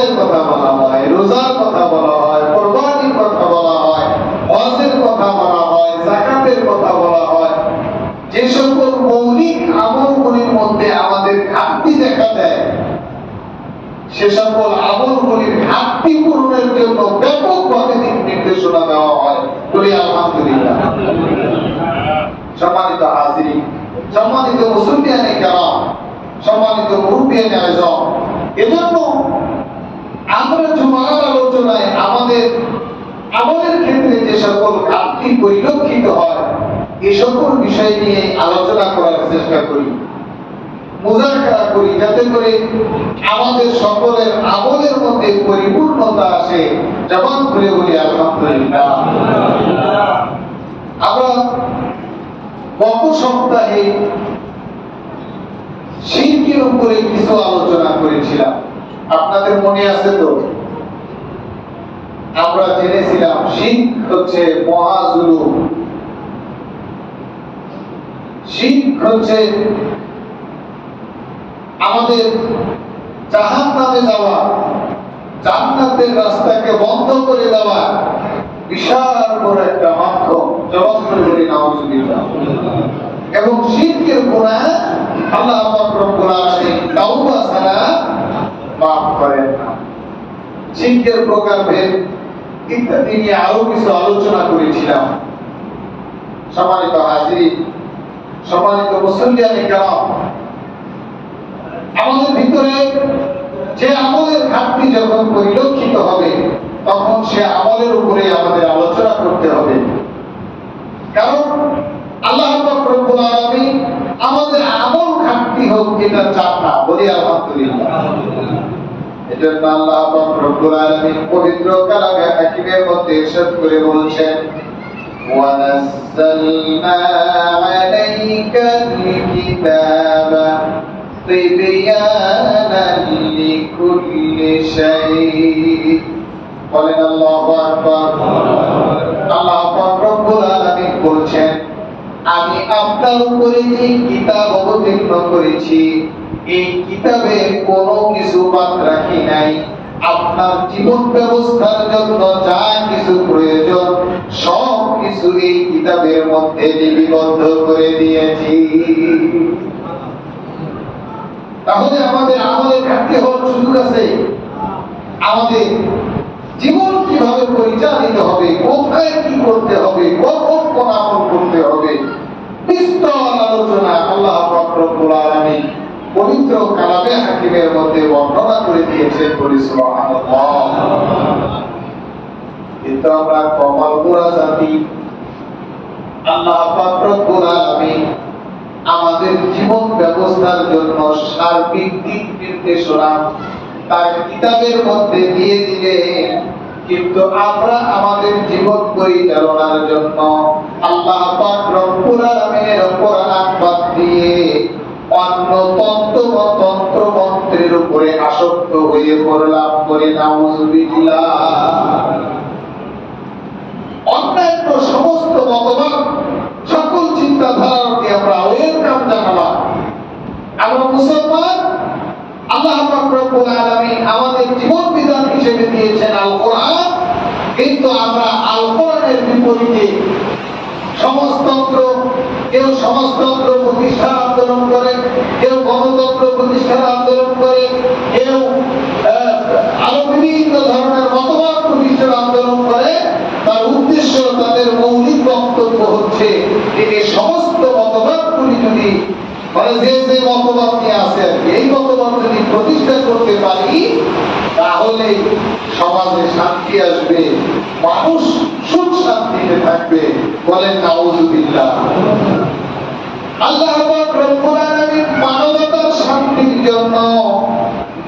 নামাজের কথা বলা হয়, রোজার কথা বলা হয়, কুরবানির কথা বলা হয়, হজের কথা বলা হয়, যাকাতের কথা বলা হয়, যে সকল মৌলিক আমলগুলির মধ্যে আমাদের ঘাটতি দেখা দেয়, সে সকল আমলগুলির ঘাটতি পূরণের জন্য ব্যাপকভাবে দিক নির্দেশনা দেওয়া হয়। বলি আলহামদুলিল্লাহ। সম্মানিত হাজিরিন, সম্মানিত মুসলিয়ানে কেরাম, সম্মানিত মুরব্বিয়ানে আযম, এজন্য আমরা জুমার আলোচনায় আমাদের আমলের ক্ষেত্রে যে সকল ঘাটতি পরিলক্ষিত হয় এই সকল বিষয় নিয়ে আলোচনা করার চেষ্টা করি, মুযাকারা করি, যাতে করে আমাদের সকলের আমলের মধ্যে পরিপূর্ণতা আসে। জবান খুলে বলি আলহামদুলিল্লাহ। আমরা গত সপ্তাহে শিরকের উপরে কিছু আলোচনা করেছিলাম, আপনাদের মনে আছে তো? আমরা জেনেছিলাম শিরক হচ্ছে মহাজুলুম, শিরক হচ্ছে আমাদের জাহান্নামে যাওয়া, জান্নাতের রাস্তাকে বন্ধ করে দেওয়া বিশাল বড় একটা মাধ্যম। জবাব করে বলি নাউজুবিল্লাহ। এবং শিরকের গুনাহ আল্লাহ পাক রব্বুল আলামিন তাওবা ছাড়া মাফ করেন না। শিরকের প্রকারভেদ ইত্যাদি নিয়ে আরো কিছু আলোচনা করেছিলাম। সম্মানিত হাজিরিন, সম্মানিত মুসলিয়ানে কেরাম, আমাদের ভিতরে যে আমলের ঘাটতি যখন পরিলক্ষিত হবে তখন সে আমলের উপরে আমাদের আলোচনা করতে হবে। কারণ আল্লাহ পাক রব্বুল আলামিন আমাদের আমল ঘাটতি হোক এটা চান না। বলি আলহামদুলিল্লাহ। এজন্য আল্লাহ পাক রব্বুল আলামিন পবিত্র কালামে হাকিমের মধ্যে ইরশাদ করে বলছেন, ওয়ানাজ্জালনা আলাইকাল কিতাবা তিবয়ানান লিকুল্লি শাই। বলেন আল্লাহু আকবার। আল্লাহ পাক রব্বুল আলামিন বলছেন, আমি আপনার উপরে যে কিতাব অবতীর্ণ করেছি এই কিতাবে কোনো কিছু বাদ রাখি নাই। আপনার জীবন ব্যবস্থার জন্য যা কিছু প্রয়োজন সব কিছু এই কিতাবের মধ্যে লিপিবদ্ধ করে দিয়েছি। তাহলে আমাদের আমলের ঘাটতি হওয়ার সুযোগ আছে। আমাদের জীবন কিভাবে পরিচালিত হবে, কোথায় কি করতে হবে, কখন কোন আমল করতে হবে, বিস্তর আলোচনা আল্লাহ পাক রব্বুল আলামিন পবিত্র কালামে হাকিমের মধ্যে বর্ণনা করে দিয়েছেন। বলি সুবহানাল্লাহ। কিন্তু আমরা কপাল পোড়া জাতি। আল্লাহ পাক রব্বুল আলামিন আমাদের জীবন ব্যবস্থার জন্য সার্বিক দিক নির্দেশনা তার কিতাবের মধ্যে দিয়ে দিলেন, কিন্তু আমরা আমাদের জীবন পরিচালনার জন্য আল্লাহ পাক রব্বুল আলামিনের কোরআন বাদ দিয়ে অন্য তন্ত্র মন্ত্রের উপরে আসক্ত হয়ে পড়লাম। করে নাউজুবিল্লাহ। অন্যান্য সমস্ত মতবাদ, সকল চিন্তাধারাকে আমরা ওয়েলকাম জানালাম। আমরা মুসলমান, আল্লাহ পাক রব্বুল আলামিন আমাদের জীবন বিধান হিসেবে দিয়েছেন আল কোরআন, কিন্তু আমরা আল কোরআনের বিপরীতে সমাজতন্ত্র, কেউ সমাজতন্ত্র প্রতিষ্ঠার আন্দোলন করে, কেউ গণতন্ত্র প্রতিষ্ঠার আন্দোলন করে, কেউ আরো বিভিন্ন ধরনের মতবাদ প্রতিষ্ঠার আন্দোলন করে। তার উদ্দেশ্য, তাদের মৌলিক বক্তব্য হচ্ছে এই সমস্ত মতবাদগুলি যদি যে মতবাদ নিয়ে আছে এই মতবাদ যদি প্রতিষ্ঠা করতে পারি তাহলে সমাজে শান্তি আসবে, মানুষ সুখ শান্তিতে থাকবে। বলেন নাউজুবিল্লাহ। আল্লাহ পাক রব্বুল আলামিন মানবতার শান্তির জন্য,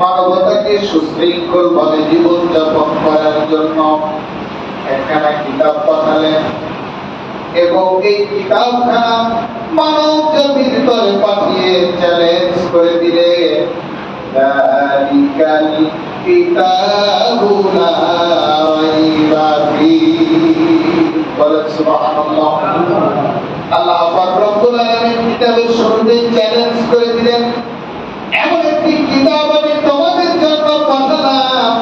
মানবতাকে সুশৃঙ্খল ভাবে জীবন যাপন করার জন্য একখানা কিতাব পাঠালেন, এবং এই কিতাবখানা মানব জাতির তরে পাঠিয়ে চ্যালেঞ্জ করে দিলেন, যালিকাল কিতাবু লা রাইবা ফীহি। বলেন সুবহানাল্লাহ। আল্লাহ পাক রব্বুল আলামিন কিতাবের শুরুতে চ্যালেঞ্জ করে দিলেন, এমন একটি কিতাব আমি তোমাদের জন্য পাঠালাম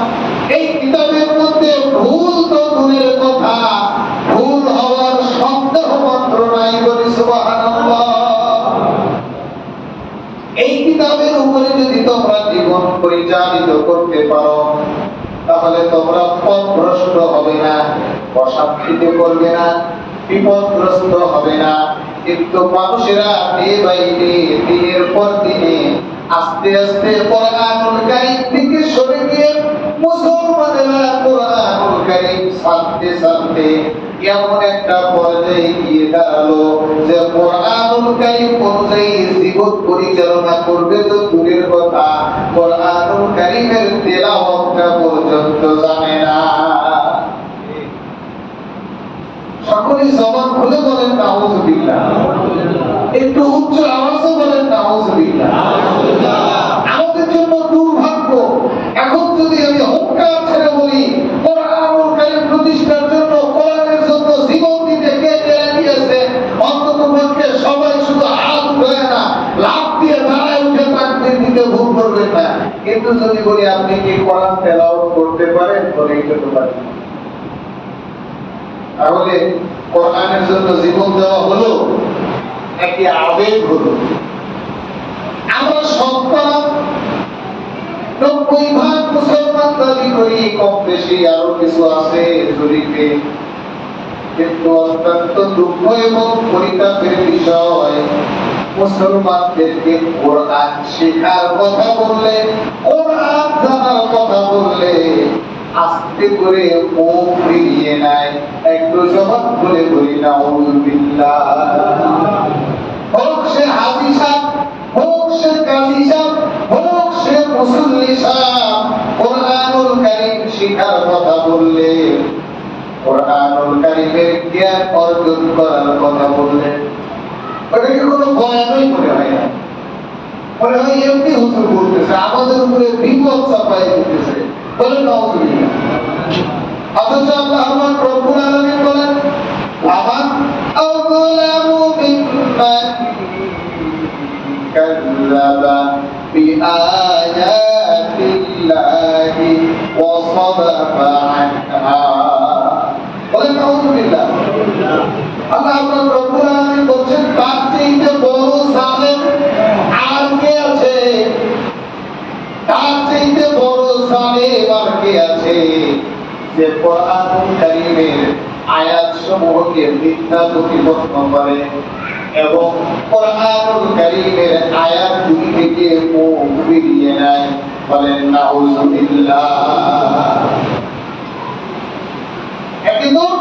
পরিচালিত করতে পারো, তাহলে তোমরা পথভ্রষ্ট হবে না, অশান্তিতে করবে না, বিপদগ্রস্ত হবে না। কিন্তু মানুষেরা ডে বাই ডে, দিনের পর দিনে আস্তে আস্তে কোরআনুল কারীম থেকে সরে গিয়ে মুসলমানেরা কোরআনুল কারীম ছাড়তে এমন একটা পর্যায়ে গিয়ে দাঁড়ালো যে কোরআনুল কারীম অনুযায়ী জীবন পরিচালনা করবে তো দূরের কথা, কোরআনুল কারীমের তেলাওয়াতটা পর্যন্ত জানে না। সকলেই জবান খুলে বলেন নাউযুবিল্লাহ, একটু উচ্চ আওয়াজে বলেন নাউযুবিল্লাহ। আমাদের জন্য দুর্ভাগ্য, এখন যদি আমি হুঙ্কার ছেড়ে বলি কোরআনুল কারীম প্রতিষ্ঠার জন্য, কোরআনের জন্য জীবন দিতে কে দিয়েছে, অন্তত পক্ষে সবাই শুধু হাত উঠায় না, লাফ দিয়ে দাঁড়ায় উঠে তাকবীর দিতে ভুল করবেন না। কিন্তু যদি বলি আপনি কি কোরআন তেলাওয়াত করতে পারেন, বলে এটা তো পারেন। তাহলে কোরআনের জন্য জীবন দেওয়া হলো একটি আবেগ হলো। আমরা সন্তান 90% মুসলমান দাবি করি, কম বেশি আরো কিছু আছে জরিপে, কিন্তু অত্যন্ত দুঃখ এবং পরিতাপের বিষয়, মুসলমানদেরকে কোরআন শেখার কথা বললে, কোরআন জানার কথা বললে আস্তে করে মুখ ফিরিয়ে নেয়। একটু জবান খুলে বলি নাউযুবিল্লাহ। হোক সে হাজী সাহেব, হোক সে কাজী সাহেব, হোক সে মুসল্লি সাহেব, কোরআনুল কারীম শেখার কথা বললে, কোরআনুল কারীমের জ্ঞান অর্জন করার কথা বললে, ওটাকে কোনো বয়ানই মনে হয় না, মনে হয় এমনি হুজুর বলতেছে, আমাদের উপরে বিপদ চাপাই দিতেছে। বলেন নাউযুবিল্লাহ। অথচ আল্লাহ রব্বুল আলামিন বলেন, আমান আযলামু মিম্মান কাযযাবা বিআয়াতিল্লাহি ওয়া সাদাফা আনহা। বলেন নাউযুবিল্লাহ। আল্লাহ রব্বুল আলামিন বলেন, তার চেয়ে বড় জালেম আর কে আছে? তার চেয়ে বড় জালেম আর কে আছে যে কোরআনুল কারীমের আয়াতসমূহকে মিথ্যা প্রতিপন্ন করে এবং কোরআনুল কারীমের আয়াতগুলি থেকে মুখ ফিরিয়ে নেয়। বলেন নাউযুবিল্লাহ। একদম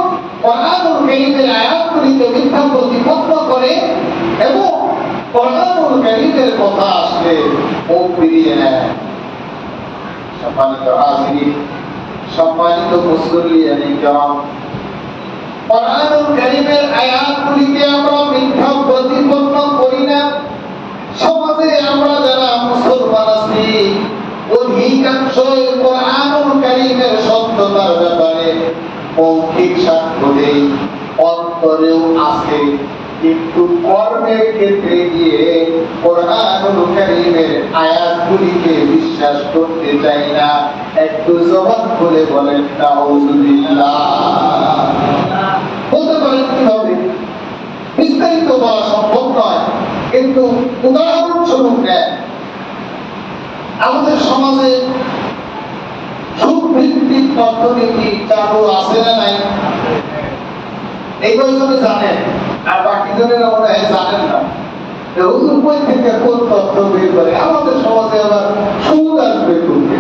কোরআনুল কারীমের আয়াতগুলিকে মিথ্যা প্রতিপন্ন করে এবং কোরআনুল কারীমের কথা আসলে মুখ ফিরিয়ে নেয়। সম্মানিত হাজিরিন, সম্মানিত মুসল্লিয়ানে কিরাম, কোরআনুল কারীমের আয়াতগুলিকে আমরা মিথ্যা প্রতিপন্ন করি না। সমাজে আমরা যারা মুসলমান আছি, অধিকাংশই কোরআনুল কারীমের সত্যতার ব্যাপারে মৌখিক সাক্ষ্য দেই, অন্তরেও আছে, কিন্তু কর্মের ক্ষেত্রে গিয়ে কোরআনুল কারীমের আয়াতগুলিকে বিশ্বাস করতে চাই না। একটু জবান খুলে বলেন নাউযুবিল্লাহ। বলতে পারেন কিভাবে? বিস্তারিত বলা সম্ভব নয়, কিন্তু উদাহরণস্বরূপ নেন। আমাদের সমাজে সুদ ভিত্তিক অর্থনীতি চালু আছে না নাই? এই কয়েকজনে জানেন, আর বাকি জনেরা মনে হয় জানেন না। হুজুর বই থেকে কোন তথ্য বের করে? আমাদের সমাজে আবার সুদ আসবে করবে।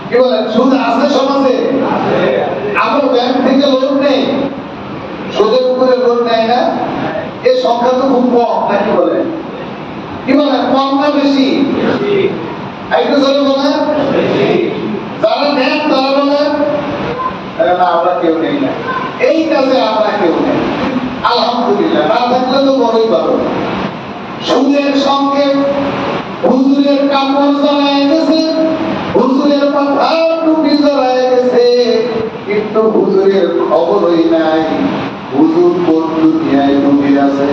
কি বলেন, সুদ আছে সমাজে? আমরা ব্যাংক থেকে লোন নেই, সুদের উপরে লোন নেয় না? এর সংখ্যা তো খুব কম, নাকি বলেন? কি বলেন, কম না বেশি? একটু জোরে বলেন। যারা নেন তারা বলেন না আমরা কেউ নেই না, এই কাজে আমরা কেউ নেই। আলহামদুলিল্লাহ, না থাকলে তো বড়ই ভালো। সুদের সঙ্গে হুজুরের কাপড় জড়ায় গেছে, হুজুরের মাথার টুপি জড়ায় গেছে, কিন্তু হুজুরের খবরই নাই হুজুর কোন দুনিয়ায় ডুবে আছে।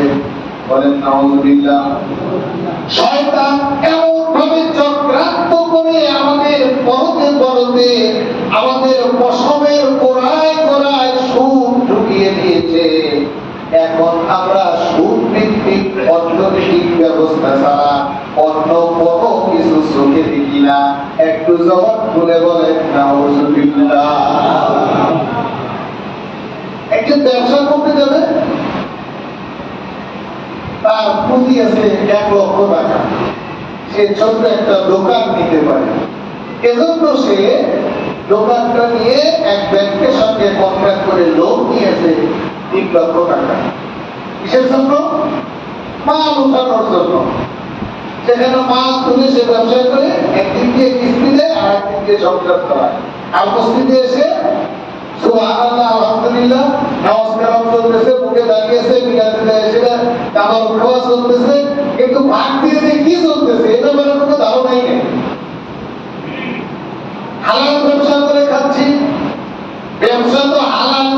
বলেন নাউযুবিল্লাহ। শয়তান এমন ভাবে চক্রান্ত করে আমাদের পরতে আমাদের পশমের গোড়ায় গোড়ায় সুদ ঢুকিয়ে দিয়েছে। এখন আমরা সুদ ভিত্তিক অর্থনৈতিক ব্যবস্থা ছাড়া অন্য কোনো কিছু চোখে দেখি না, একটু জবান খুলে বলেন নাউজুবিল্লাহ। একজন ব্যবসা করতে যাবে, তার পুঁজি আছে 1 লক্ষ টাকা, সে ছোট্ট একটা দোকান নিতে পারে। এজন্য সে দোকানটা নিয়ে এক ব্যাংকের সঙ্গে কন্ট্রাক্ট করে লোন নিয়েছে 3 লক্ষ টাকা। কিসের জন্য? মাল উঠানোর জন্য। সেখানে মাল তুলে সে ব্যবসা করে, একদিন দিয়ে কিস্তি দেয় আর একদিন দিয়ে সংসার করায়। আর মসজিদে এসে সুবহানাল্লাহ আলহামদুলিল্লাহ নামাজ কালাম চলতেছে, মুখে দাঁড়িয়েছে, মিলাতে দেয় সেটা কাবার খাওয়া চলতেছে, কিন্তু ভাগ দিয়ে কি চলতেছে এটা ব্যাপারে কোনো ধারণাই নেই। হালাল ব্যবসা করে খাচ্ছি, ব্যবসা তো হালাল,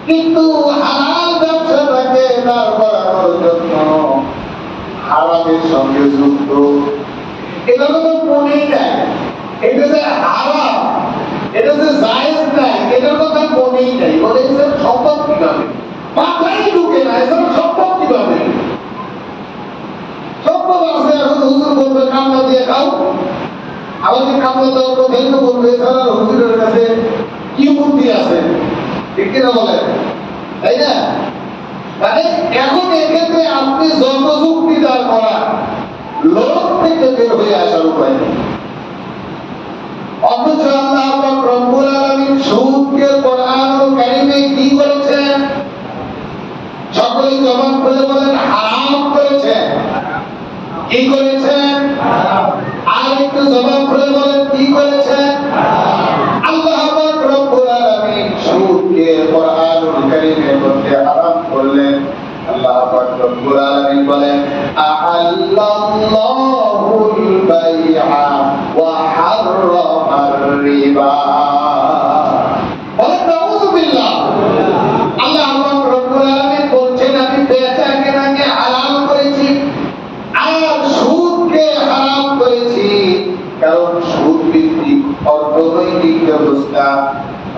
কিন্তু হালাল ব্যবসাটাকে দাঁড় করানোর জন্য হারামের সঙ্গে যুক্ত, এটা তো মনেই নাই। এটা যে হারাম, এটা যে জায়েজ নাই, এটার কথা মনেই নাই। বলে এটা সম্ভব কিভাবে, মাথায় ঢুকে না, এটা সম্ভব কিভাবে? সম্ভব আছে, এখন হুজুর বলবে কামলা দিয়ে খাও, আমাদের কামলা দেওয়ার কথাই তো বলবে, এছাড়া হুজুরের কাছে কি বুদ্ধি আছে? ঠিক কিনা বলেন, তাই না? মানে এখন এক্ষেত্রে আপনি যত যুক্তি দাঁড় করা, লোক থেকে বের হয়ে আসার উপায় নেই। অথচ আল্লাহ পাক রব্বুল আলামিন সুদকে কোরআনুল কারীমে কি করেছেন? সকলেই জবান খুলে বলেন হারাম করেছেন। কি করেছেন? আর একটু জবান খুলে বলেন কি করেছেন? আল্লাহ পাক রব্বুল আলামিন সুদকে কোরআনুল কারীমের মধ্যে হারাম করলেন। আল্লাহ পাক রব্বুল আলামিন বলেন আহাল্লাল্লাহুল বাইআ ওয়া হাররামার রিবা। বলেন নাউযুবিল্লাহ। আল্লাহ পাক রব্বুল আলামিন বলছেন আমি বেচা কেনাকে হালাল করেছি আর সুদকে হারাম করেছি, কারণ সুদ ভিত্তিক অর্থনৈতিক ব্যবস্থা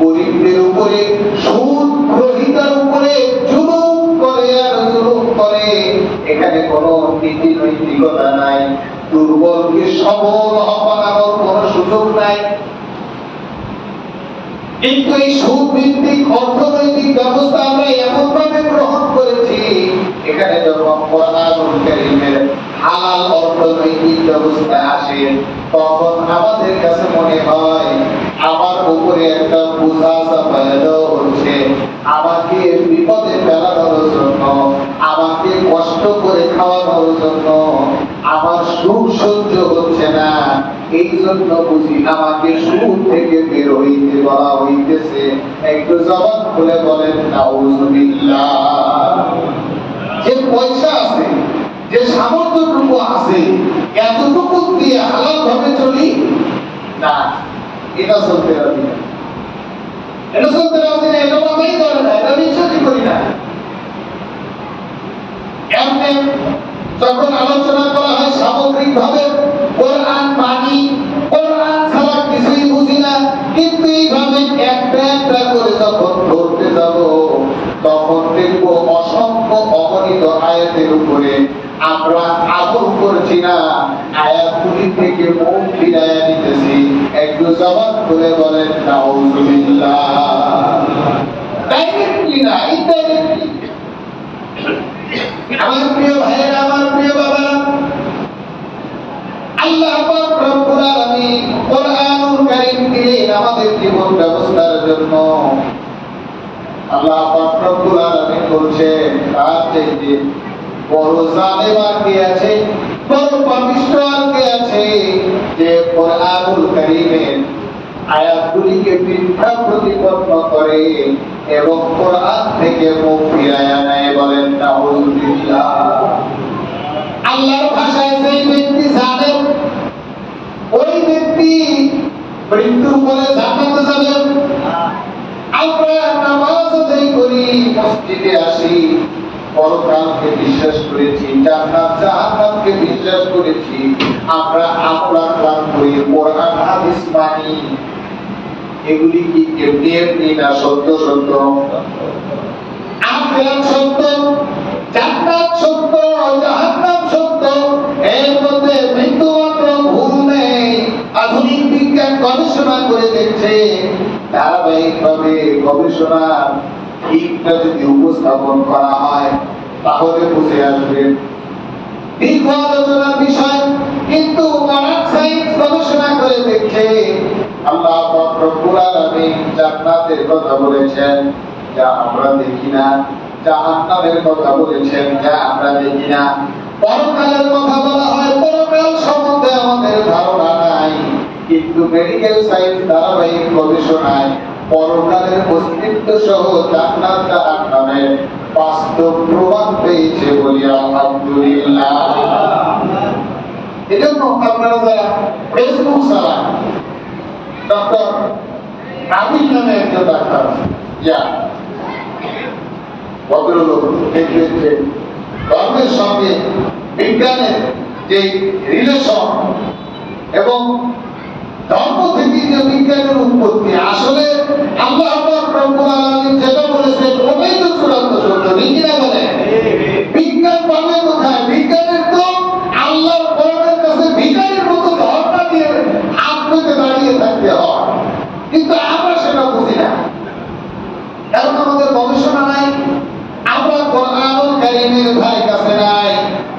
গরিবদের উপরে, সুদ গ্রহীতার উপরে জুলুম করে আর জুলুম করে। এখানে কোনো নীতি নৈতিকতা নাই, দুর্বলকে সবল বানানোর কোনো সুযোগ নাই। কিন্তু এই সুদ ভিত্তিক অর্থনৈতিক ব্যবস্থা আমরা এমন ভাবে গ্রহণ করেছি, এখানে যখন কোরআনুল কারীমের হালাল অর্থনৈতিক ব্যবস্থা আসে, তখন আমাদের কাছে মনে হয় আমার উপরে একটা বোঝা চাপানো হচ্ছে, আমাকে বিপদে ফেলানোর জন্য, আমাকে কষ্ট করে খাওয়ানোর জন্য, আমার সুখ সহ্য হচ্ছে না, এই জন্য বুঝি আমাকে সুখ থেকে বের হইতে বলা হইতেছে। একটু জবান খুলে বলেন নাউযুবিল্লাহ। যে পয়সা আছে, যে সামর্থ্যটুকু আছে, এতটুকু দিয়ে হালাল ভাবে চলি না, এটা চলতে রাজি না, এটা চলতে রাজি না, এটা মাথাই ধরে না, এটা বিশ্বাসই করি না। এমনি যখন আলোচনা করা হয় সামগ্রিক ভাবে, কোরআন মানি, কোরআন ছাড়া কিছুই বুঝি না, কিন্তু এইভাবে একটা একটা করে যখন ধরতে যাব, তখন দেখবো অসংখ্য অগণিত আয়াতের উপরে আমরা আমল করছি না, আয়াতগুলি থেকে মুখ ফিরাইয়া নিতেছি। একটু জবান করে বলেন নাউযুবিল্লাহ। ডাইরেক্টলি না, ইনডাইরেক্টলি। আমার প্রিয় ভাইয়েরা, আমার প্রিয় বাবারা, আল্লাহ পাক রব্বুল আলামিন কোরআনুল কারীম দিলেন আমাদের জীবন ব্যবস্থার জন্য। আল্লাহ পাক রব্বুল আলামিন বলছেন তার চাইতে বড় জালেম আর কে আছে, বড় পাপিষ্ঠ আর কে আছে, যে কোরআনুল কারীমের আয়াতগুলিকে মিথ্যা প্রতিপন্ন করে এবং কোরআন থেকে মুখ ফিরাইয়া নেয়। বলেন নাউযুবিল্লাহ। আল্লাহর ভাষায় যে ব্যক্তি জালেম, ওই ব্যক্তি মৃত্যুর পরে জান্নাতে যাবেন। আমরা নামাজ আদায় করি, মসজিদে আসি, পরকালকে বিশ্বাস করেছি, জান্নাত জাহান্নামকে বিশ্বাস করেছি, আমরা আমল আখলাক করি, কোরআন হাদিস মানি। এগুলি কি এমনি এমনি না? সত্য সত্য। আখিরাত সত্য, জান্নাত সত্য, জাহান্নাম সত্য, এর মধ্যে বিন্দুমাত্র ভুল নেই, আধুনিক বিজ্ঞান গবেষণা করে দেখছে ধারাবাহিকভাবে গবেষণার দিকটা যদি উপস্থাপন করা হয় তাহলে বুঝে আসবে দীর্ঘ আলোচনার বিষয়। কিন্তু মডার্ন সায়েন্স গবেষণা করে দেখছে আল্লাহ পাক রব্বুল আলামিন জান্নাতের কথা বলেছেন যা আমরা দেখি না, জাহান্নামের কথা বলেছেন যা আমরা দেখি না, পরকালের কথা বলা হয়, পরকাল সম্বন্ধে আমাদের ধারণা নাই। কিন্তু মেডিকেল সায়েন্স ধারাবাহিক গবেষণায় পরকালের অস্তিত্ব সহ জান্নাত জাহান্নামের বাস্তব প্রমাণ পেয়েছে বলি আলহামদুলিল্লাহ। এজন্য আপনারা যারা ফেসবুক চালান, ডক্টর আবির নামে একজন ডাক্তার যা ভদ্রলোক দেখবেন যে ধর্মের সঙ্গে বিজ্ঞানের যে রিলেশন এবং ধর্ম থেকে যে বিজ্ঞানের উৎপত্তি, আসলে আল্লাহ পাক রব্বুল আলামিন যেটা বলেছেন ওটাই তো চূড়ান্ত সত্য, ঠিক না বলে? বিজ্ঞান পাবে কোথায়? বিজ্ঞানের তো আল্লাহর কোরআনের কাছে বিজ্ঞানের মতো ধর্মা দিয়ে আপনাকে দাঁড়িয়ে থাকতে হয়, কিন্তু আমরা সেটা বুঝি না। এখন আমাদের গবেষণা নাই, আমরা কোরআনুল কারীমের ধারে কাছে নাই,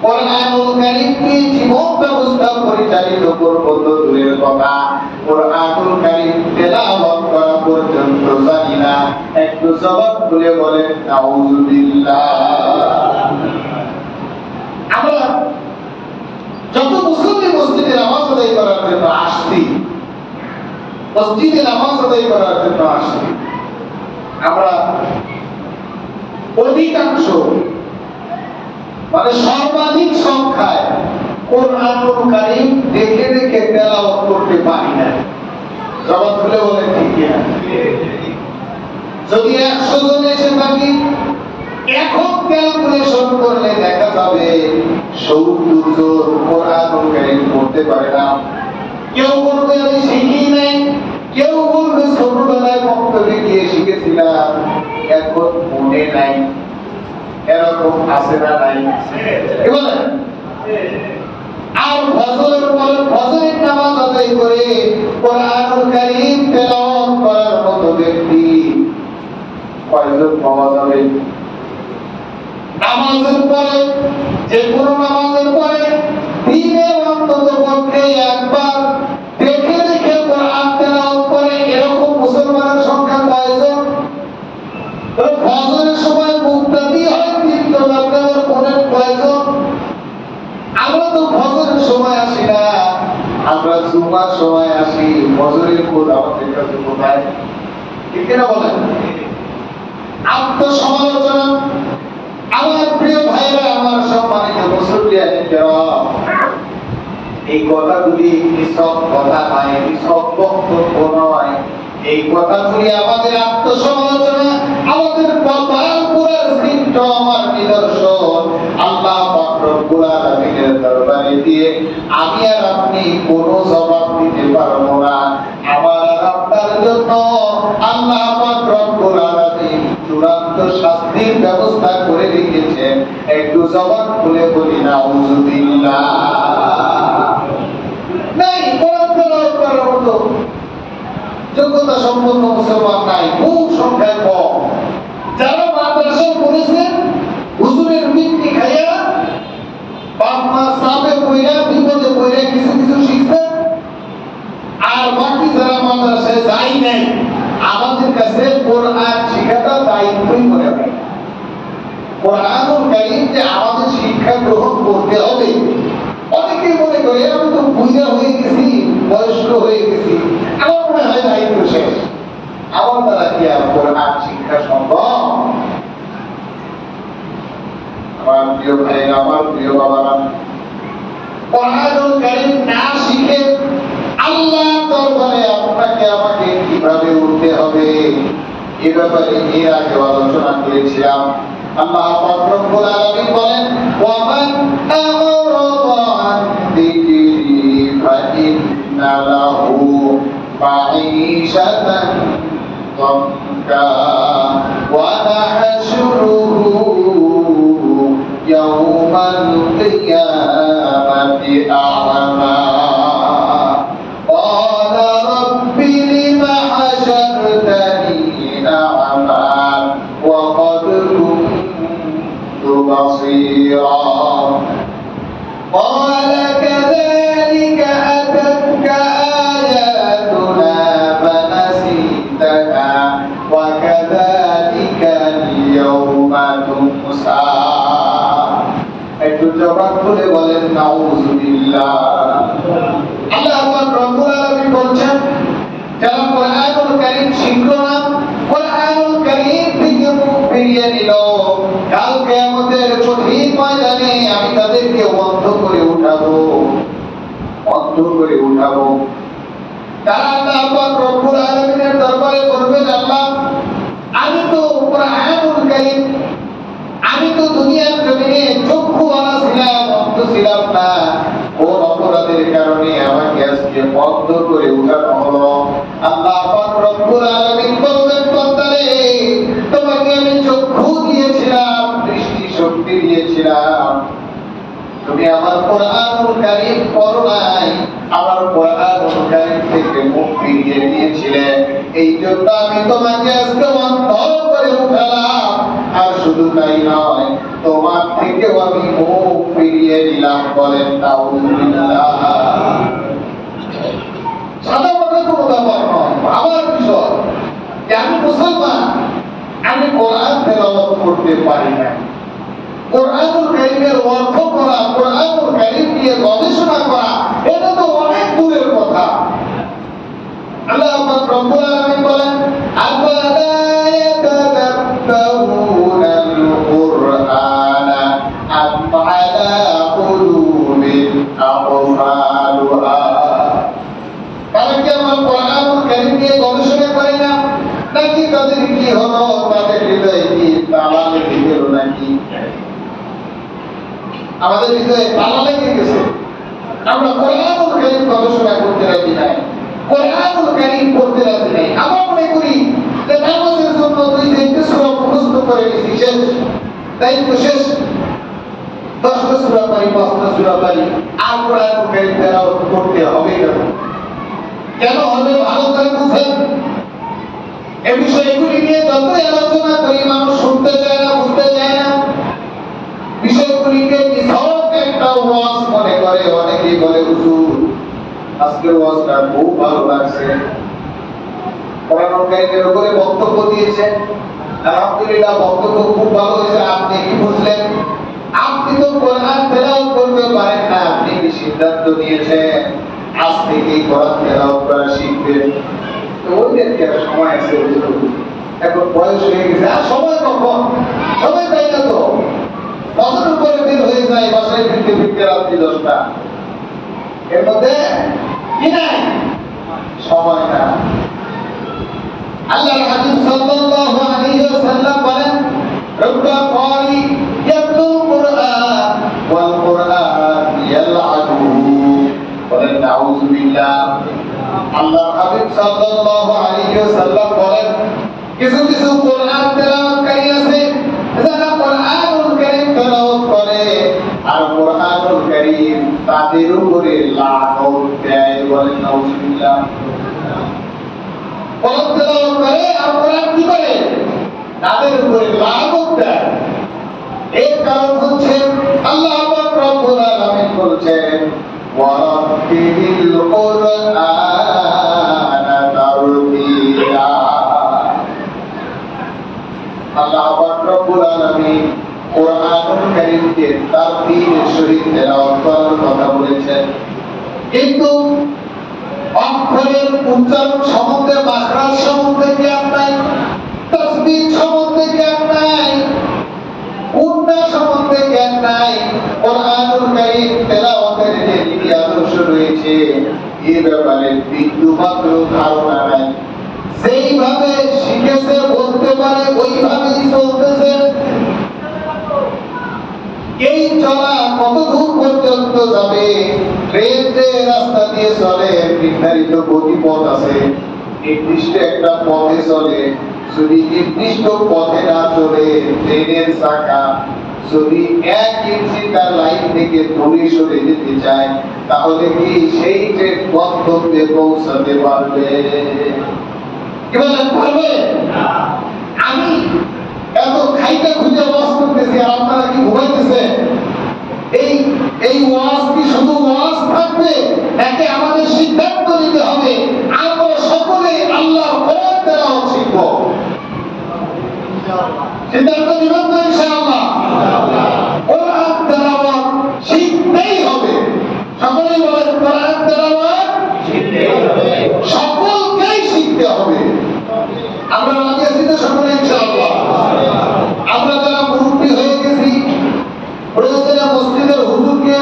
কোরআনুল কারীমকে জীবন ব্যবস্থা পরিচালিত করব তো দূরের কথা, কোরআনুল কারীম তেলাওয়াত করা পর্যন্ত জানি না। একটু জবাব খুলে বলেন নাউযুবিল্লাহ। আমরা যত মুসলিম মসজিদে নামাজ আদায় করার জন্য আসছি, মসজিদে নামাজ আদায় করার জন্য আসছি, আমরা অধিকাংশ মানে সর্বাধিক সংখ্যায় কোরআনুল কারীম দেখে দেখে তেলাওয়াত করতে পারি না। জবাব খুলে বলেন ঠিক কিনা? যদি 100 জন এসে থাকি, এখন ক্যালকুলেশন করলে দেখা যাবে 70 জন কোরআনুল কারীম পড়তে পারে না। কেউ বলবে আমি শিখি নাই, কেউ বলবে ছোটবেলায় বক্তব্যে গিয়ে শিখেছিলাম, এখন মনে নাই। এরকম আছে না নাই? আর ফজরের পরে ফজরের নামাজ আদায় করে কোরআনুল কারীম তেলাওয়াত করার মতো ব্যক্তি কয়জন পাওয়া যাবে? নামাজের পরে, যে কোনো নামাজের পরে দিনে অন্তত পক্ষে একবার দেখে দেখে কোরআন তেলাওয়াত করে এরকম মুসলমানের সংখ্যা কয়জন? ফজরের সময় মুক্তাদি হয় 3 রাকাতের পরে কয়জন? আমরা তো ফজরের সময় আসি না, আমরা জুমার সময় আসি। ফজরের খোঁজ আমাদের কাছে কোথায়? ঠিক না বলেন? আত্মসমালোচনা। আমার প্রিয় ভাইরা, আমার সম্মানিত মুসলিম কিরাম, এই কথাগুলি নিছক কথা নয়, নিছক বক্তব্য নয়। এই কথাগুলি আমাদের আত্মসমালোচনা, আমাদের কপাল পুরার সিম্পটম আর নিদর্শন। আল্লাহ পাক রব্বুল আলামিনের দরবারে দিয়ে আমি আর আপনি কোনো জবাব দিতে পারবো না। আমার আর আপনার জন্য আল্লাহ পাক রব্বুল আলামিন চূড়ান্ত শাস্তির ব্যবস্থা করে রেখেছেন। একটু জবাব খুলে বলি নাউযুবিল্লাহ। নাই, কোরআন তেলাওয়াত করার মতো যোগ্যতা সম্পন্ন মুসলমান নাই, খুব সংখ্যায় কম। যারা মাদ্রাসায় পড়েছেন, হুজুরের বৃত্তি খাইয়া, বাপ মা সাপে পইরা, বিপদে পইরা কিছু কিছু শিখছেন, আর বাকি যারা মাদ্রাসায় যাই নাই, আমাদের কাছে কোরআন শিখাটা দায়িত্বই মনে হয়। কোরআনুল কারীম যে আমাদের শিক্ষা গ্রহণ করতে হবে। অনেকেই মনে করে আমি তো বুঝা হয়ে গেছি, বয়স্ক হয়ে গেছি, আমার মনে হয় দায়িত্ব শেষ, আমার দ্বারা কি আর কোরআন শিক্ষা সম্ভব? আমার প্রিয় ভাই, আমার প্রিয় বাবারা, কোরআনুল কারীম না শিখে আল্লাহ দরবারে আপনাকে আমাকে কিভাবে উঠতে হবে এ ব্যাপারে এর আগে আলোচনা করেছিলাম। আল্লাহ পাক রব্বুল আলামিন বলেন, ওয়ামান আ'রাদা আন যিকরি ফাইন্না লাহু মাঈশাতান দানকা ওয়া নাহশুরুহু ইয়াওমাল কিয়ামাতি আ'মা। থেকে বন্ধ করে উঠাবো, বন্ধ করে উঠাবো। তারা আল্লাহ পাক রব্বুল আলামিনের দরবারে বলবেন, আল্লাহ আমি তো কুরআনুল কারীম, আমি তো দুনিয়ার জমিনে চক্ষুওয়ালা ছিলাম, অন্ধ ছিলাম না, কোন অপরাধের কারণে আমাকে আজকে বন্ধ করে উঠানো হলো? আল্লাহ পাক রব্বুল আলামিন বলবেন, বান্দারে তোমাকে আমি চক্ষু দিয়েছিলাম, দৃষ্টি শক্তি দিয়েছিলাম, তুমি আমার কুরআনুল কারীম পড়ো নাই, আমার কুরআনুল কারীম থেকে মুখ ফিরিয়ে দিয়েছিলে, এই জন্য আমি তোমাকে আজকে বন্ধ করে উঠালাম। আর শুধু তাই নয়, তোমার থেকেও আমি মুখ ফিরিয়ে দিলাম। বলেন তাউযুবিল্লাহ। সাদা মাথা কোনো ব্যাপার নয়, আমার বিষয় যে আমি মুসলমান, আমি কোরআন তেলাওয়াত করতে পারি না, কুরআনুল কারীমের অর্থ করা, কুরআনুল কারীম নিয়ে গবেষণা করা, এটা তো অনেক দূরের কথা। আল্লাহ পাক রব্বুল আলামিন বলেন, আফালা ইয়াতাদাব্বারুনাল কুরআনা আম আলা কুলুবিন আকফালুহা। তারা কি আমার কুরআনুল কারীম নিয়ে গবেষণা করে না, নাকি তাদের কি হলো, তাদের হৃদয়ে কি তালা লেগে গেল নাকি? আমাদের হৃদয়ে তালা লেগে গেছে, আমরা কুরআনুল কারীম গবেষণা করতে রাজি নাই, কুরআনুল কারীম পড়তে রাজি নাই। আমরা মনে করি যে নামাজের জন্য 2-3 সূরা মুখস্থ করে নিয়েছি, শেষ, দায়িত্ব শেষ, 10টা সূরা পারি, 5টা সূরা পারি, আর কুরআনুল কারীম তেলাওয়াত করতে হবে কেন? কেন হবে? ভালো করে বুঝেন। এই বিষয়গুলি নিয়ে যতই আলোচনা করি, মানুষ শুনতে চায় না, বুঝতে চায় না। বিষয়গুলিকে নিছক একটা ওয়াজ মনে করে। অনেকেই বলে, হুজুর আজকের ওয়াজটা খুব ভালো লাগছে, কুরআনুল কারীমের উপরে বক্তব্য দিয়েছেন, আলহামদুলিল্লাহ বক্তব্য খুব ভালো হয়েছে। আপনি কি বুঝলেন? আপনি তো কোরআন তেলাওয়াত করতে পারেন না, আপনি কি সিদ্ধান্ত নিয়েছেন আজ থেকে কোরআন তেলাওয়াত করা শিখবেন? তো ওদের কি একটা সময় আছে? এখন বয়স হয়ে গেছে, আর সময় কখন? সময় পাই না তো, বছর উপরে বের হয়ে যায়, বাসায় ফিরতে ফিরতে রাত্রি 10টা, এর মধ্যে কি নাই? সময় না। আল্লাহর হাবিব সাল্লাল্লাহু আলাইহি ওয়াসাল্লাম বলেন, রব্বা ক্বারি ইয়াতলুল কুরআন ওয়াল কুরআন ইয়ালআবু। বলেন নাউযুবিল্লাহ। আল্লাহর হাবিব সাল্লাল্লাহু আলাইহি ওয়াসাল্লাম বলেন, কিছু কিছু কুরআন তেলাওয়াতকারী আছে যারা কুরআনুল কারীম তেলাওয়াত করে, আর কুরআনুল কারীম তাদের উপরে লানত দেয়। বলেন নাউযুবিল্লাহ। কোরআন তেলাওয়াত করে আর কোরআন কি করে? তাদের উপরে লানত দেয়। এর কারণ হচ্ছে আল্লাহ পাক রব্বুল আলামিন বলেছেন, ওয়ারাত্তিলিল কুরআনা তারতিলা। আল্লাহ পাক রব্বুল আলামিন কুরআনুল কারীমকে তারতিলের সহিত তেলাওয়াত করার কথা বলেছেন, কিন্তু অক্ষরের উচ্চারণ সম্বন্ধে, মাখরাজ সম্বন্ধে জ্ঞান নাই, তাসবিহ সম্বন্ধে জ্ঞান নাই, উন্না সম্বন্ধে জ্ঞান নাই, কুরআনুল কারীম তেলাওয়াতের যে নীতি আদর্শ রয়েছে এ ব্যাপারে বিন্দুমাত্র ধারণা নাই। যেইভাবে শিখেছে বলতে পারে ওইভাবেই চলতেছে। এই চলা কত দূর পর্যন্ত যাবে? ট্রেন যে রাস্তা দিয়ে চলে, নির্ধারিত গতিপথ আছে, নির্দিষ্ট একটা পথে চলে। যদি নির্দিষ্ট পথে না চলে, ট্রেনের চাকা যদি 1 ইঞ্চি তার লাইন থেকে দূরে সরে যেতে চায়, তাহলে কি সেই ট্রেন গন্তব্যে পৌঁছাতে পারবে? কি বলেন, পারবে? আমি এত খাইতে খুঁজে ওয়াজ করতেছি, আর আপনারা কি ঘুমাইতেছেন? এই ওয়াজ কি শুধু ওয়াজ থাকবে, নাকি আমাদের সিদ্ধান্ত নিতে হবে আমরা সকলে আল্লাহর কোরআন তেলাওয়াত শিখব? সিদ্ধান্ত নিবেন তো ইনশাআল্লাহ? কোরআন তেলাওয়াত শিখতেই হবে। সকলেই বলেন, কোরআন তেলাওয়াত শিখতেই হবে, সকলকেই শিখতে হবে। আমরা রাজি আছি তো সকলে ইনশাআল্লাহ? আমরা যারা মুরব্বী হয়ে গেছি, প্রয়োজনে মসজিদের হুজুরকে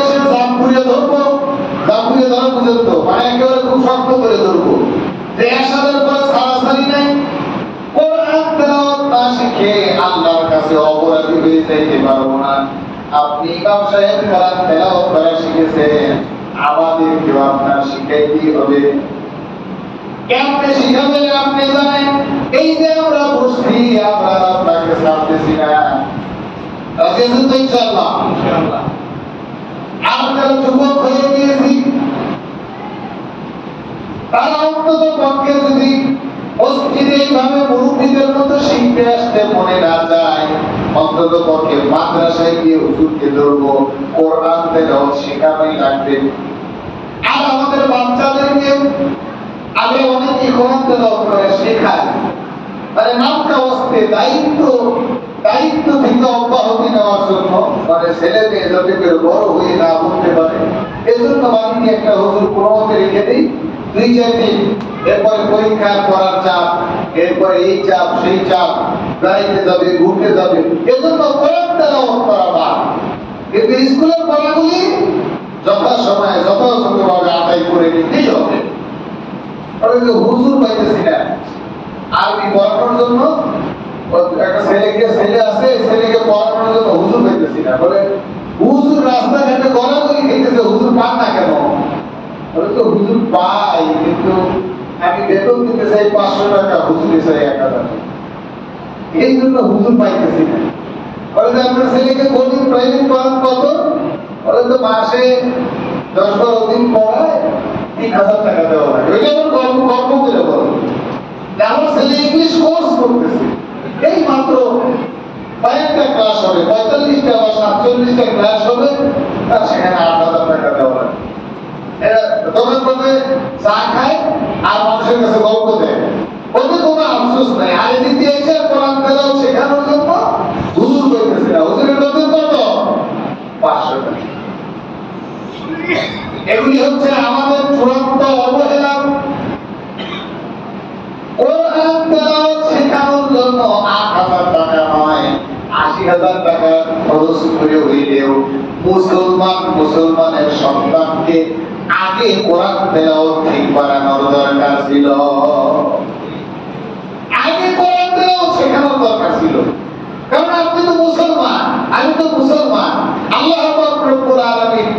চাইতে পারবো না। আপনি ইমাম সাহেব কোরআন তেলাওয়াত করা শিখেছেন, আমাদেরকেও আপনার শিখাইতেই হবে। কেমনে শিখাবেন আপনি জানেন। এই যে আমরা বসছি, আমরা আপনাকে ছাড়তেছি না। রাজি তো ইনশাআল্লাহ? ইনশাআল্লাহ। আমরা যুবক হয়ে গিয়েছি, তারা অন্তত পক্ষে যদি মসজিদে এইভাবে মুরব্বীদের মতো শিখতে আসতে মনে না যায়, অন্তত পক্ষে মাদ্রাসায় গিয়ে হুজুরকে ধরবো, কোরআন তেলাওয়াত শেখানোই লাগবে। আর আমাদের বাচ্চাদেরকে আগে অনেকে কোরআন তেলাওয়াত করে শেখায়, মানে নামটা অস্তে দায়িত্ব থেকে অব্যাহতি নেওয়ার জন্য, মানে ছেলে মেয়ে যাতে করে বড় হয়ে না উঠতে পারে, এজন্য বাড়িতে একটা হুজুর কোনো মতে রেখে দিই, 2-4 দিন, এরপরে পরীক্ষা করার চাপ, এরপরে এই চাপ সেই চাপ, গাড়িতে যাবে, ঘুরতে যাবে, এজন্য কোরআন তেলাওয়াত করা বাদ। কিন্তু স্কুলের পড়াগুলি যথাসময়ে যথাযথভাবে আদায় করে নিতেই হবে। হুজুর পাইতেছি না আরবি পড়ানোর জন্য, একটা ছেলে আছে, ছেলেকে পড়ানোর জন্য হুজুর পাইতেছি না, বলে হুজুর রাস্তাঘাটে গড়াগড়ি খেতেছে, হুজুর পান না কেন? বলে তো হুজুর পাই, কিন্তু আমি বেতন দিতে চাই 500 টাকা, হুজুরে চাই 1000 টাকা, এই জন্য হুজুর পাইতেছি না। বলে যে আপনার ছেলেকে কোনদিন প্রাইভেট পড়ান কত? বলে তো মাসে 10-12 দিন পড়ায় 3000 টাকা দেওয়া লাগে। ওইটা আমার গর্ব করে বলে আমার ছেলে ইংলিশ কোর্স করতেছে, এই মাত্র কয়েকটা ক্লাস হবে, 45টা বা 47টা ক্লাস হবে, তার সেখানে 8000 টাকা দেওয়া লাগে। তখন বলবে চা খায় আর মানুষের কাছে গল্প দেয়, ওতে কোনো আফসোস নাই। আর এদিকে এসে কোরআন তেলাওয়াত শেখানোর জন্য হুজুর করতেছে না, হুজুরের বেতন কত? 500 টাকা। এগুলি হচ্ছে আমাদের চূড়ান্ত অবহেলা। কোরআন তেলাওয়াত শেখানোর জন্য 8000 টাকা নয়, 80,000 টাকা খরচ করে হইলেও মুসলমানের সন্তানকে আগে কোরআন তেলাওয়াত ঠিক বানানোর দরকার ছিল, আগে কোরআন তেলাওয়াত শেখানোর দরকার ছিল। কারণ আপনি তো মুসলমান, আমি তো মুসলমান। আল্লাহ পাক রব্বুল আলামিন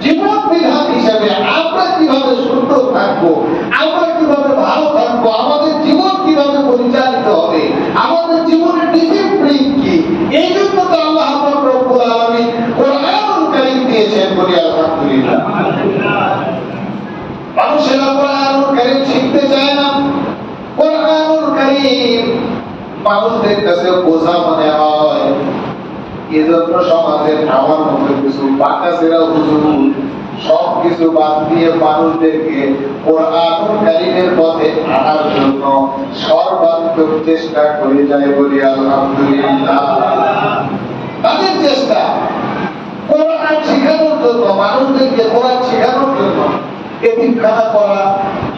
জীবন বিধান হিসেবে আমরা কিভাবে সুন্দর থাকবো, আমরা কিভাবে ভালো থাকবো, আমাদের জীবন কিভাবে পরিচালিত হবে, আমাদের জীবনের ডিসিপ্লিন কি, এই জন্য তো আল্লাহ পাক রব্বুল আলামিন কোরআনুল কারীম দিয়েছেন, বলি আলহামদুলিল্লাহ। মানুষেরা কোরআনুল কারীম শিখতে চায় না। কোরআনুল কারীম মানুষদের কাছে বোঝা মনে হয়, এজন্য সমাজে আমার মতো কিছু বাঁকাছেরা হুজুর সব কিছু বাদ দিয়ে মানুষদেরকে কোরআনুল কারীমের পথে আনার জন্য সর্বাত্মক চেষ্টা করে যায়, বলি আলহামদুলিল্লাহ। তাদের চেষ্টা কোরআন শেখানোর জন্য, মানুষদেরকে কোরআন শেখানোর জন্য এতিমখানা করা,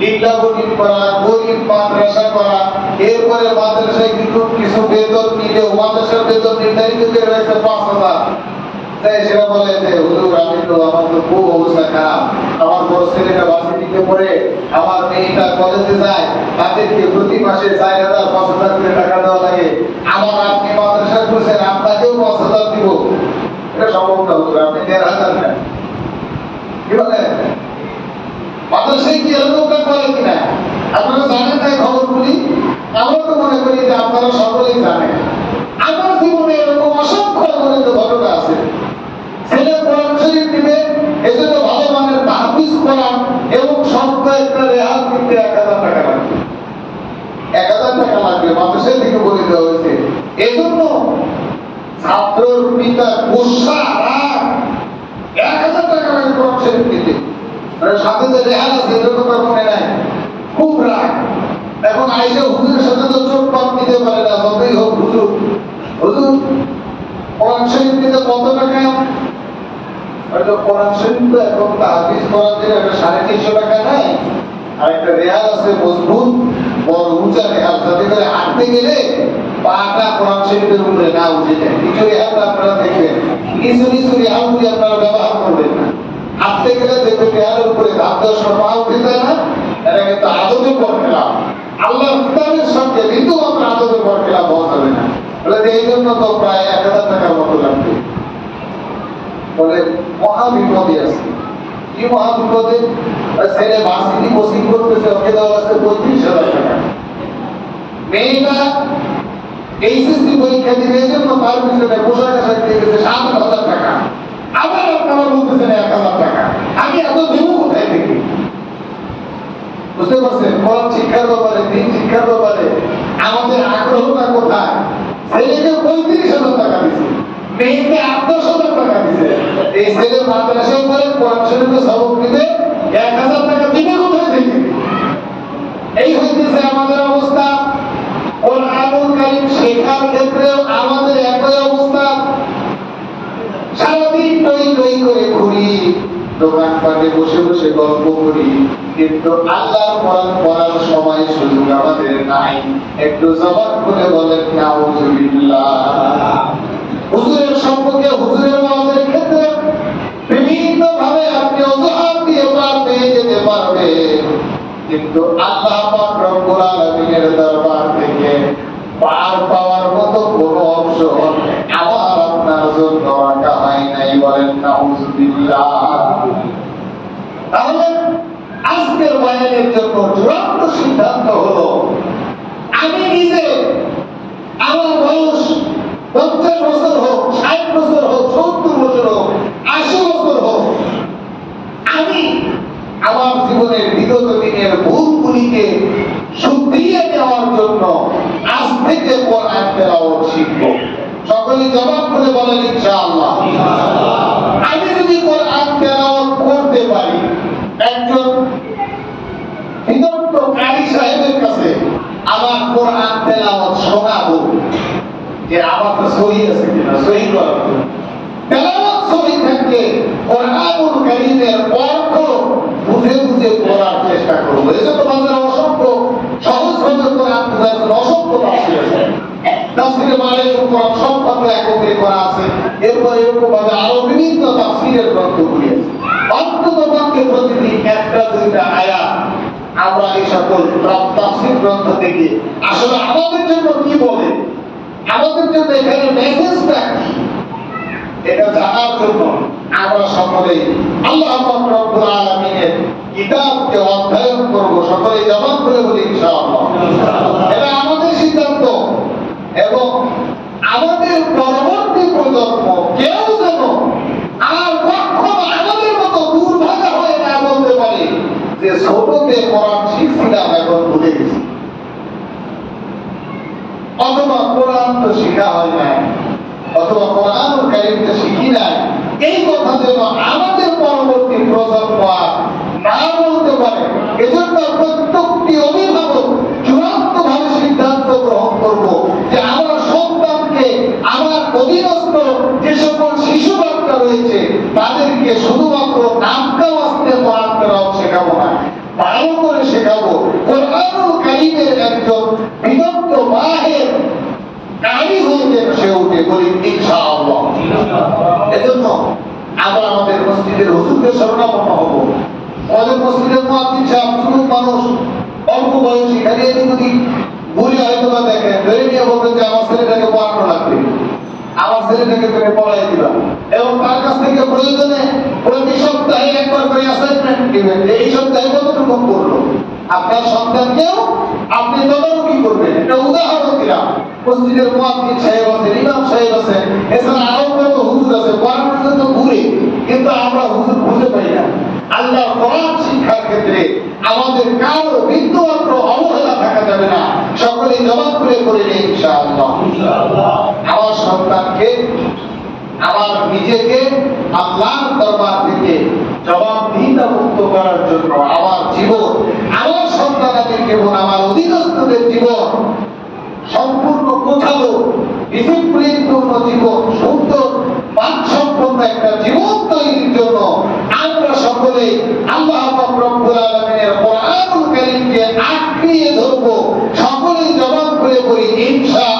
লিল্লাগনি করা, গরিব মাদ্রাসা করা, এরপরে মাদ্রাসায় কিছু বেতন নিলেও মাদ্রাসার বেতন নির্ধারিত করে রাখতে 5000, তাই সেটা বলে যে হুজুর আমি তো, আমার তো খুব অবস্থা খারাপ, আমার বড় ছেলেটা ভার্সিটিতে পড়ে, আমার মেয়েটা কলেজে যায়, তাদেরকে প্রতি মাসে 4000-5000 করে টাকা দেওয়া লাগে, আমার আপনি মাদ্রাসা করছেন, আপনাকেও 5000 দিব, এটা সম্ভব না হুজুর, আপনি 1500 দেন। কি বলে মাদ্রাসায় কি এরকমটা করে কিনা আপনারা জানেন না খবরগুলি? আমরা তো মনে করি যে আপনারা সকলেই জানেন। আমার জীবনে এরকম অসংখ্য অগণিত ঘটনা আছে। ছেলে কোরআন শরীফ দিবে, এজন্য ভালো মানের তাহফিজ কোরআন এবং সপ্তাহে একটা রেহাল কিনতে 1000 টাকা লাগবে, 1000 টাকা লাগবে, মাদ্রাসা থেকে বলে দেওয়া হয়েছে। এজন্য ছাত্রর পিতা গুসা রাগ, 1000 টাকা লাগবে কোরআন শরীফ দিতে, সাথে যে রেহাল আছে এটার কথা মনে নাই, খুব রাগ। এখন আইসা হুজুরের সাথে তো চোখ পাপ নিতে পারে না, যতই হোক হুজুর কোরআন শরীফ দিতে কত টাকা? হয়তো কোরআন শরীফ তো এখন তাহফিজ করার জন্য একটা 350 টাকা নেয়, আর একটা রেহাল আছে মজবুত বড় উঁচা রেহাল, যাতে করে হাঁটতে গেলে পাটা কোরআন শরীফের উপরে না উঠে যায়। কিছু রেহাল আপনারা দেখবেন, কিছু রেহাল দিয়ে আপনারা ব্যবহার করবেন না, হাঁটতে গেলে দেখবেন রেহালের উপরে ধাপ দেওয়ার সময় পা উঠে যায় না, এটা কিন্তু আদতের পর খেলাম। আল্লাহর কিতাবের সঙ্গে কিন্তু আপনার আদতের পর খেলাম হওয়া যাবে না। বলে যে এই জন্য তো প্রায় 1000 টাকার মতো লাগবে। বলে মহা বিপদে আছে। কি মহা বিপদে? ছেলে ভার্সিটি কোচিং করতেছে, ওকে দেওয়া আছে 35,000 টাকা। মেয়েটা এইচএসসি পরীক্ষা দিবে, এই জন্য তার পিছনে পোশাক আশাক দিয়ে গেছে 7,000 টাকা। আবার আপনারা বলতেছেন 1,000 টাকা। আমি এত দেব কোথায় থেকে? বুঝতে পারছেন? কোরআন শিক্ষার ব্যাপারে, দিন শিক্ষার ব্যাপারে আমাদের আগ্রহটা কোথায়? ছেলেকে 35,000 টাকা দিচ্ছে, মেয়েকে 8,000 টাকা দিচ্ছে। এই ছেলে মাদ্রাসায় পড়ে, কোরআন শরীফে সবক দিবে, 1,000 টাকা দিবে কোথায় থেকে? এই হইতেছে আমাদের অবস্থা। কোরআনুল কারীম শেখার ক্ষেত্রেও আমাদের একই অবস্থা। সারাদিন টই টই করে ঘুরি, দোকানপাটে বসে বসে গল্প করি, কিন্তু আল্লাহর কোরআন পড়ার সময় সুযোগ আমাদের নাই। একটু জবান করে বলেন নাউযুবিল্লাহ। হুজুরের সম্পর্কে, হুজুরের ওয়াজের ক্ষেত্রে বিভিন্ন ভাবে আপনি অজুহাত দিয়ে পার পেয়ে যেতে পারবেন, কিন্তু আল্লাহ পাক রব্বুল আলামিনের দরবার থেকে পার পাওয়ার মতো কোনো অপশন আমার আপনার জন্য রাখা হয় নাই। বলেন নাউযুবিল্লাহ। তাহলে আজকের বয়ানের জন্য চূড়ান্ত সিদ্ধান্ত হলো, আমি নিজে, আমার বয়স 50 বছর হোক, 60 বছর হোক, 70 বছর হোক, 80 বছর হোক, আমি আমার জীবনের বিগত দিনের ভুলগুলিকে শুধরিয়ে নেওয়ার জন্য আজ থেকে কোরআন তেলাওয়াত শিখব। সকলে জবাব করে বলেন ইনশাআল্লাহ। আমি যদি কোরআন তেলাওয়াত করতে পারি, একজন বিদগ্ধ কারি সাহেবের কাছে আমার কোরআন তেলাওয়াত শোনাবো, যে আমার তো সহি আছে কিনা, সহি করার জন্য তেলাওয়াত সহি থাকলে কোরআনুল কারীমের অর্থ বুঝে বুঝে পড়ার চেষ্টা করবো। এজন্য বাজারে অসংখ্য সহজ ভাবে কোরআন বোঝার জন্য অসংখ্য তাফসীর আছে। তাফসীরে মালাইকুল কোরআন সব ভাবে একত্রে করা আছে। এরপর এরকম ভাবে আরো বিভিন্ন তাফসীরের গ্রন্থগুলি আছে। অন্তত পক্ষে প্রতিদিন 1-2 আয়াত আমরা এই সকল তাফসীর গ্রন্থ থেকে আসলে আমাদের জন্য কি বলে, আমাদের জন্য এখানে মেসেজটা কি, এটা জানার জন্য আমরা সকলেই আল্লাহ পাক রব্বুল আলামিনের কিতাবকে অধ্যয়ন করব। সকলেই জবান করে বলি ইনশাআল্লাহ। এটা আমাদের সিদ্ধান্ত, এবং আমাদের পরবর্তী প্রজন্ম কেউ যেন আর কখনো আমাদের মতো দুর্ভাগা হয়ে না বলতে পারে যে ছোটতে কোরআন শিখছিলাম এখন ভুলে গেছি, অথবা কোরআন তো শিখা হয় না, অথবা কোরআনুল কারীমকে শিখি নাই। এই কথা যেন আমাদের পরবর্তী প্রজন্ম আর না বলতে পারে। এজন্য প্রত্যেকটি অভিভাবক চূড়ান্ত ভাবে সিদ্ধান্ত গ্রহণ করব যে আমার সন্তানকে, আমার অধীনস্থ যে সকল শিশু বাচ্চা রয়েছে, তাদেরকে শুধুমাত্র নামকা ওয়াস্তে কোরআন তেলাওয়াত শেখাবো না, ভালো করে শেখাবো। কোরআনুল কারীমের একজন বিদগ্ধ মাহির কারি হয়ে যেন সে উঠে, বলি ইনশাআল্লাহ। এজন্য আমরা আমাদের মসজিদের হুজুরদের শরণাপন্ন হব। আমাদের মসজিদের মুয়াজ্জিন সাহেব যুবক মানুষ, অল্প বয়সী, খালি যদি ঘুরে হয়তো বা দেখেন, ধরে নিয়ে বলবেন যে আমার ছেলেটাকে পড়ানো লাগবে, আমার ছেলেটাকে তুমি পড়াই দিবা, এবং তার কাছ থেকে প্রয়োজনে প্রতি সপ্তাহে একবার করে অ্যাসাইনমেন্ট দিবেন যে এই সপ্তাহে কতটুকু করলো। আপনার সন্তানকেও আপনি তদারকি করবেন। একটা উদাহরণ দিলাম, মসজিদের মুয়াজ্জিন সাহেব আছেন, ইমাম সাহেব আছেন, এছাড়া আরো কত হুজুর আছে, পড়ানোর জন্য ঘুরে, কিন্তু আমরা হুজুর খুঁজে পাই না। আল্লাহ কোরআন শিক্ষার ক্ষেত্রে আমাদের কারো বিন্দুমাত্র অবহেলা থাকা যাবে না। সকলেই জবাব করে নেই ইনশাআল্লাহ। আমার সন্তানকে, আমার নিজেকে আল্লাহর দরবার থেকে জবাবদিহিতা মুক্ত করার জন্য আমার জীবন, আমার সন্তানাদের জীবন, আমার অধীনস্থদের জীবন সম্পূর্ণ গোছালো, ডিসিপ্লিনপূর্ণ জীবন, সুন্দর মানসম্পন্ন একটা জীবন তৈরির জন্য আমরা সকলে আল্লাহ পাক রব্বুল আলামিনের কোরআনুল কারীমকে আঁকড়িয়ে ধরবো। সকলেই জবাব করে বলি ইনশাআল্লাহ।